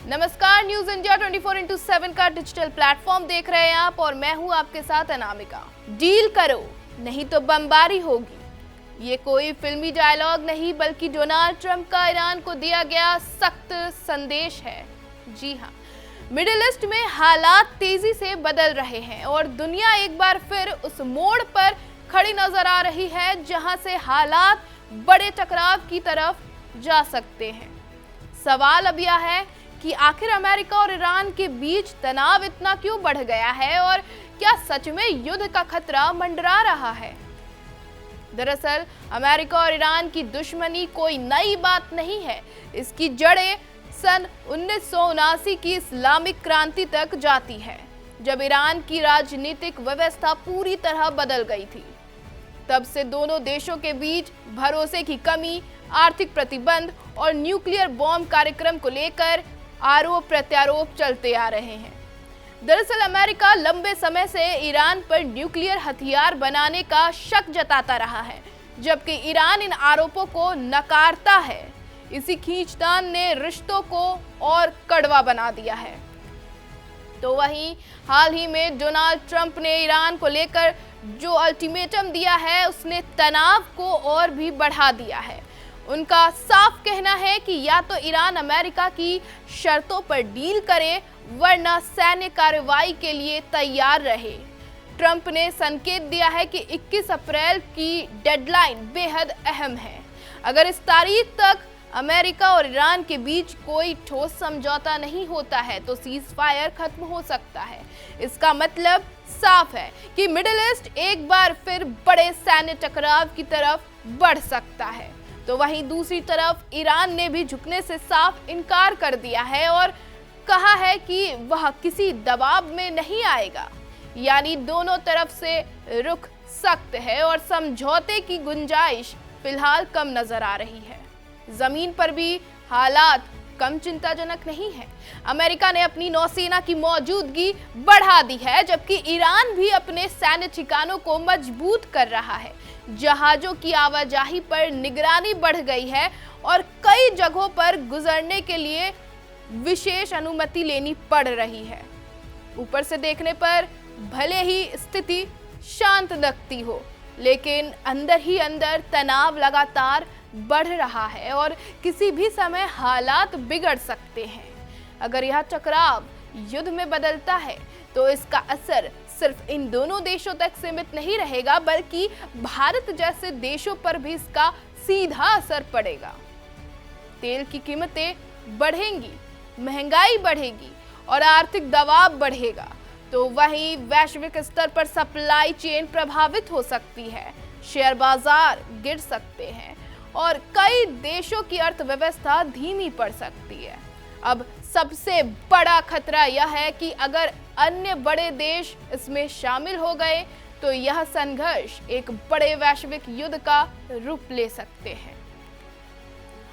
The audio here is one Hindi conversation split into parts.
नमस्कार, न्यूज इंडिया 24x7 का डिजिटल प्लेटफॉर्म देख रहे हैं आप और मैं हूं आपके साथ अनामिका। डील करो नहीं तो बमबारी होगी, ये कोई फिल्मी डायलॉग नहीं बल्कि डोनाल्ड ट्रंप का ईरान को दिया गया सख्त संदेश है। जी हां, मिडिल ईस्ट में हालात तेजी से बदल रहे हैं और दुनिया एक बार फिर उस मोड़ पर खड़ी नजर आ रही है जहां से हालात बड़े टकराव की तरफ जा सकते हैं। सवाल अब यह है कि आखिर अमेरिका और ईरान के बीच तनाव इतना क्यों बढ़ गया है और क्या सच में युद्ध का खतरा मंडरा रहा है। दरअसल अमेरिका और ईरान की दुश्मनी कोई नई बात नहीं है। इसकी जड़ें सन 1979 की इस्लामिक क्रांति तक जाती है, जब ईरान की राजनीतिक व्यवस्था पूरी तरह बदल गई थी। तब से दोनों देशों के बीच भरोसे की कमी, आर्थिक प्रतिबंध और न्यूक्लियर बॉम्ब कार्यक्रम को लेकर आरोप प्रत्यारोप चलते आ रहे हैं। दरअसल अमेरिका लंबे समय से ईरान पर न्यूक्लियर हथियार बनाने का शक जताता रहा है, जबकि ईरान इन आरोपों को नकारता है। इसी खींचतान ने रिश्तों को और कड़वा बना दिया है। तो वहीं हाल ही में डोनाल्ड ट्रंप ने ईरान को लेकर जो अल्टीमेटम दिया है, उसने तनाव को और भी बढ़ा दिया है। उनका साफ कहना है कि या तो ईरान अमेरिका की शर्तों पर डील करे, वरना सैन्य कार्रवाई के लिए तैयार रहे। ट्रंप ने संकेत दिया है कि 21 अप्रैल की डेडलाइन बेहद अहम है। अगर इस तारीख तक अमेरिका और ईरान के बीच कोई ठोस समझौता नहीं होता है तो सीज फायर खत्म हो सकता है। इसका मतलब साफ है कि मिडिल ईस्ट एक बार फिर बड़े सैन्य टकराव की तरफ बढ़ सकता है। तो वहीं दूसरी तरफ ईरान ने भी झुकने से साफ इनकार कर दिया है और कहा है कि वह किसी दबाव में नहीं आएगा। यानी दोनों तरफ से रुख सख्त है और समझौते की गुंजाइश फिलहाल कम नजर आ रही है। जमीन पर भी हालात कम चिंताजनक नहीं है। अमेरिका ने अपनी नौसेना की मौजूदगी बढ़ा दी है, जबकि ईरान भी अपने सैन्य ठिकानों को मजबूत कर रहा है। जहाजों की आवाजाही पर निगरानी बढ़ गई है और कई जगहों पर गुजरने के लिए विशेष अनुमति लेनी पड़ रही है। ऊपर से देखने पर भले ही स्थिति शांत लगती हो, लेकिन अंदर ही अंदर तनाव लगातार बढ़ रहा है और किसी भी समय हालात बिगड़ सकते हैं। अगर यह टकराव युद्ध में बदलता है तो इसका असर सिर्फ इन दोनों देशों तक सीमित नहीं रहेगा, बल्कि भारत जैसे देशों पर भी इसका सीधा असर पड़ेगा। तेल की कीमतें बढ़ेंगी, महंगाई बढ़ेगी और आर्थिक दबाव बढ़ेगा। तो वहीं वैश्विक स्तर पर सप्लाई चेन प्रभावित हो सकती है, शेयर बाजार गिर सकते हैं और कई देशों की अर्थव्यवस्था धीमी पड़ सकती है। अब सबसे बड़ा खतरा यह है कि अगर अन्य बड़े देश इसमें शामिल हो गए तो यह संघर्ष एक बड़े वैश्विक युद्ध का रूप ले सकते हैं।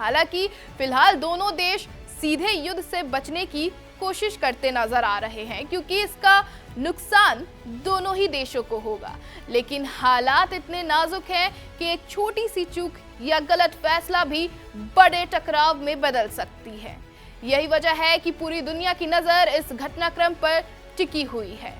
हालांकि फिलहाल दोनों देश सीधे युद्ध से बचने की कोशिश करते नजर आ रहे हैं, क्योंकि इसका नुकसान दोनों ही देशों को होगा। लेकिन हालात इतने नाजुक हैं कि एक छोटी सी चूक या गलत फैसला भी बड़े टकराव में बदल सकती है। यही वजह है कि पूरी दुनिया की नजर इस घटनाक्रम पर टिकी हुई है।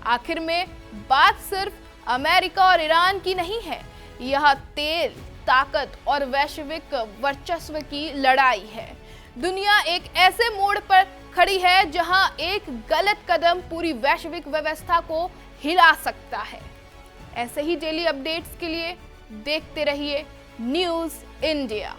आखिर में बात सिर्फ अमेरिका और ईरान की नहीं है, यह तेल, ताकत और वैश्विक वर्चस्व की लड़ाई है। दुनिया एक ऐसे मोड़ पर खड़ी है जहां एक गलत कदम पूरी वैश्विक व्यवस्था को हिला सकता है। ऐसे ही डेली अपडेट्स के लिए देखते रहिए न्यूज इंडिया।